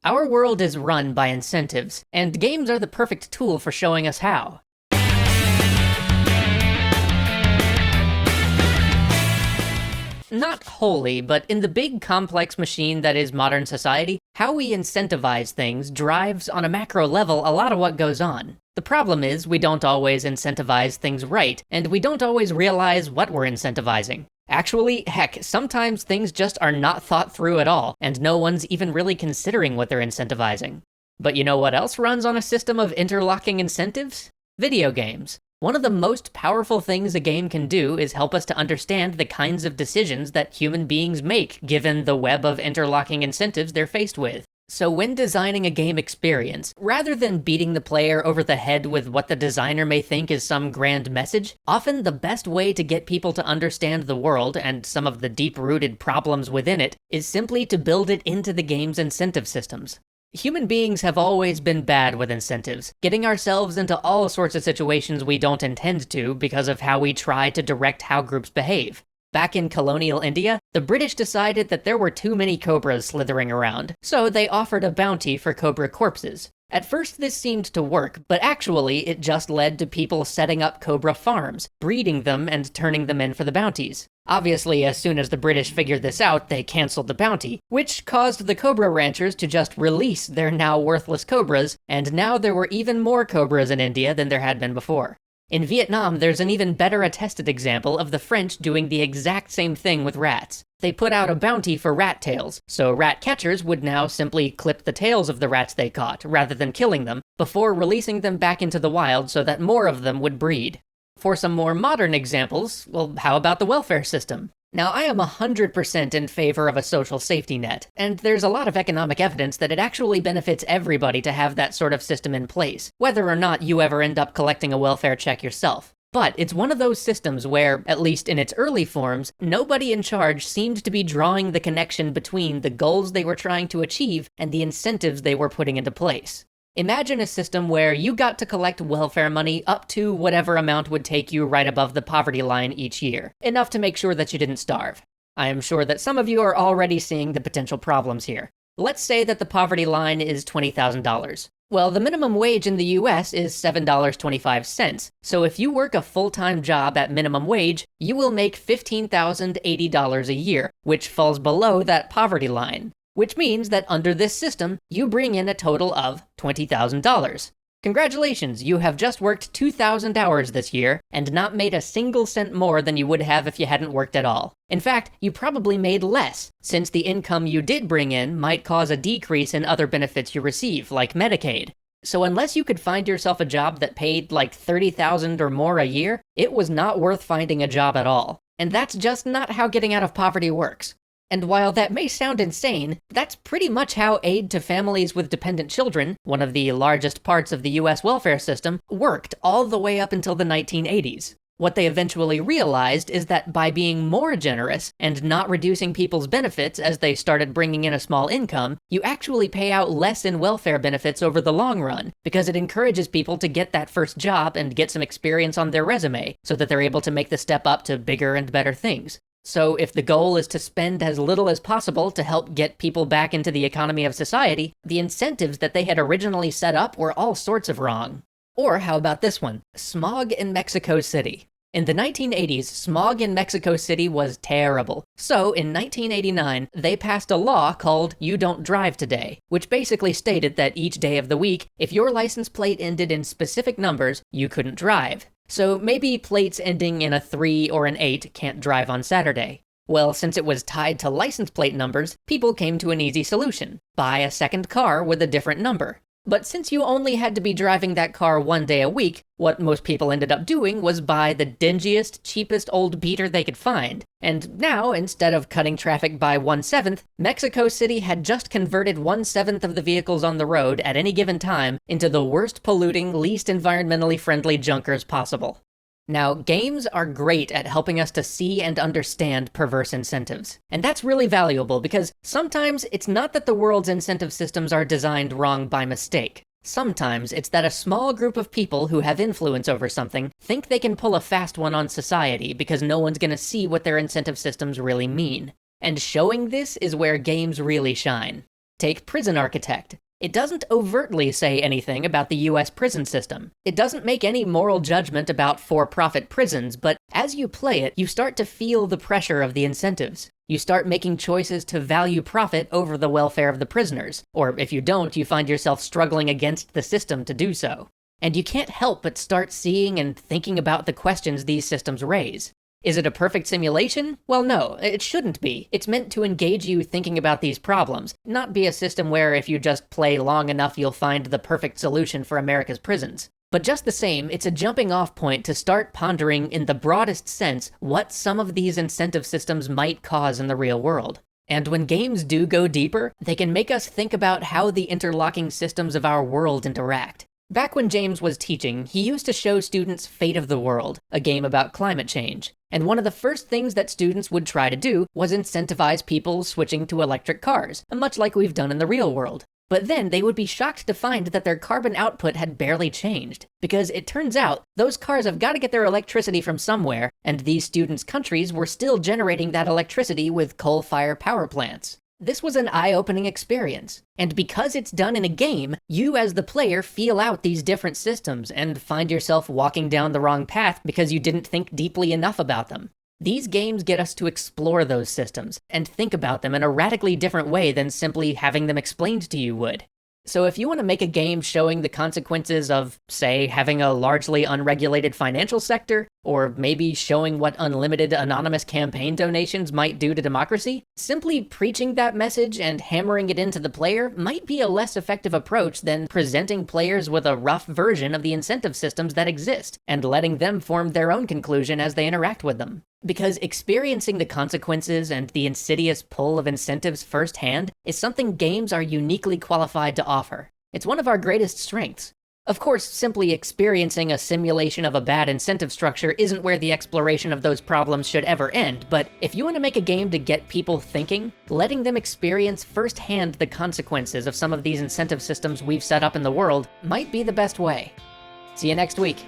Our world is run by incentives, and games are the perfect tool for showing us how. Not wholly, but in the big complex machine that is modern society, how we incentivize things drives, on a macro level, a lot of what goes on. The problem is, we don't always incentivize things right, and we don't always realize what we're incentivizing. Actually, heck, sometimes things just are not thought through at all, and no one's even really considering what they're incentivizing. But you know what else runs on a system of interlocking incentives? Video games. One of the most powerful things a game can do is help us to understand the kinds of decisions that human beings make given the web of interlocking incentives they're faced with. So when designing a game experience, rather than beating the player over the head with what the designer may think is some grand message, often the best way to get people to understand the world and some of the deep-rooted problems within it is simply to build it into the game's incentive systems. Human beings have always been bad with incentives, getting ourselves into all sorts of situations we don't intend to because of how we try to direct how groups behave. Back in colonial India, the British decided that there were too many cobras slithering around, so they offered a bounty for cobra corpses. At first this seemed to work, but actually it just led to people setting up cobra farms, breeding them and turning them in for the bounties. Obviously, as soon as the British figured this out, they cancelled the bounty, which caused the cobra ranchers to just release their now worthless cobras, and now there were even more cobras in India than there had been before. In Vietnam, there's an even better attested example of the French doing the exact same thing with rats. They put out a bounty for rat tails, so rat catchers would now simply clip the tails of the rats they caught, rather than killing them, before releasing them back into the wild so that more of them would breed. For some more modern examples, well, how about the welfare system? Now, I am 100% in favor of a social safety net, and there's a lot of economic evidence that it actually benefits everybody to have that sort of system in place, whether or not you ever end up collecting a welfare check yourself. But it's one of those systems where, at least in its early forms, nobody in charge seemed to be drawing the connection between the goals they were trying to achieve and the incentives they were putting into place. Imagine a system where you got to collect welfare money up to whatever amount would take you right above the poverty line each year, enough to make sure that you didn't starve. I am sure that some of you are already seeing the potential problems here. Let's say that the poverty line is $20,000. Well, the minimum wage in the US is $7.25, so if you work a full-time job at minimum wage, you will make $15,080 a year, which falls below that poverty line. Which means that under this system, you bring in a total of $20,000. Congratulations, you have just worked 2,000 hours this year, and not made a single cent more than you would have if you hadn't worked at all. In fact, you probably made less, since the income you did bring in might cause a decrease in other benefits you receive, like Medicaid. So unless you could find yourself a job that paid like $30,000 or more a year, it was not worth finding a job at all. And that's just not how getting out of poverty works. And while that may sound insane, that's pretty much how aid to families with dependent children, one of the largest parts of the US welfare system, worked all the way up until the 1980s. What they eventually realized is that by being more generous and not reducing people's benefits as they started bringing in a small income, you actually pay out less in welfare benefits over the long run, because it encourages people to get that first job and get some experience on their resume, so that they're able to make the step up to bigger and better things. So if the goal is to spend as little as possible to help get people back into the economy of society, the incentives that they had originally set up were all sorts of wrong. Or how about this one? Smog in Mexico City. In the 1980s, smog in Mexico City was terrible. So in 1989, they passed a law called You Don't Drive Today, which basically stated that each day of the week, if your license plate ended in specific numbers, you couldn't drive. So maybe plates ending in a 3 or an 8 can't drive on Saturday. Well, since it was tied to license plate numbers, people came to an easy solution. Buy a second car with a different number. But since you only had to be driving that car one day a week, what most people ended up doing was buy the dingiest, cheapest old beater they could find. And now, instead of cutting traffic by 1/7, Mexico City had just converted 1/7 of the vehicles on the road at any given time into the worst polluting, least environmentally friendly junkers possible. Now, games are great at helping us to see and understand perverse incentives. And that's really valuable because sometimes it's not that the world's incentive systems are designed wrong by mistake. Sometimes it's that a small group of people who have influence over something think they can pull a fast one on society because no one's gonna see what their incentive systems really mean. And showing this is where games really shine. Take Prison Architect. It doesn't overtly say anything about the US prison system. It doesn't make any moral judgment about for-profit prisons, but as you play it, you start to feel the pressure of the incentives. You start making choices to value profit over the welfare of the prisoners, or if you don't, you find yourself struggling against the system to do so. And you can't help but start seeing and thinking about the questions these systems raise. Is it a perfect simulation? Well, no, it shouldn't be. It's meant to engage you thinking about these problems, not be a system where if you just play long enough you'll find the perfect solution for America's prisons. But just the same, it's a jumping off point to start pondering in the broadest sense what some of these incentive systems might cause in the real world. And when games do go deeper, they can make us think about how the interlocking systems of our world interact. Back when James was teaching, he used to show students Fate of the World, a game about climate change. And one of the first things that students would try to do was incentivize people switching to electric cars, much like we've done in the real world. But then they would be shocked to find that their carbon output had barely changed, because it turns out those cars have got to get their electricity from somewhere, and these students' countries were still generating that electricity with coal-fired power plants. This was an eye-opening experience, and because it's done in a game, you as the player feel out these different systems and find yourself walking down the wrong path because you didn't think deeply enough about them. These games get us to explore those systems and think about them in a radically different way than simply having them explained to you would. So if you want to make a game showing the consequences of, say, having a largely unregulated financial sector, or maybe showing what unlimited anonymous campaign donations might do to democracy, simply preaching that message and hammering it into the player might be a less effective approach than presenting players with a rough version of the incentive systems that exist, and letting them form their own conclusion as they interact with them. Because experiencing the consequences and the insidious pull of incentives firsthand is something games are uniquely qualified to offer. It's one of our greatest strengths. Of course, simply experiencing a simulation of a bad incentive structure isn't where the exploration of those problems should ever end, but if you want to make a game to get people thinking, letting them experience firsthand the consequences of some of these incentive systems we've set up in the world might be the best way. See you next week.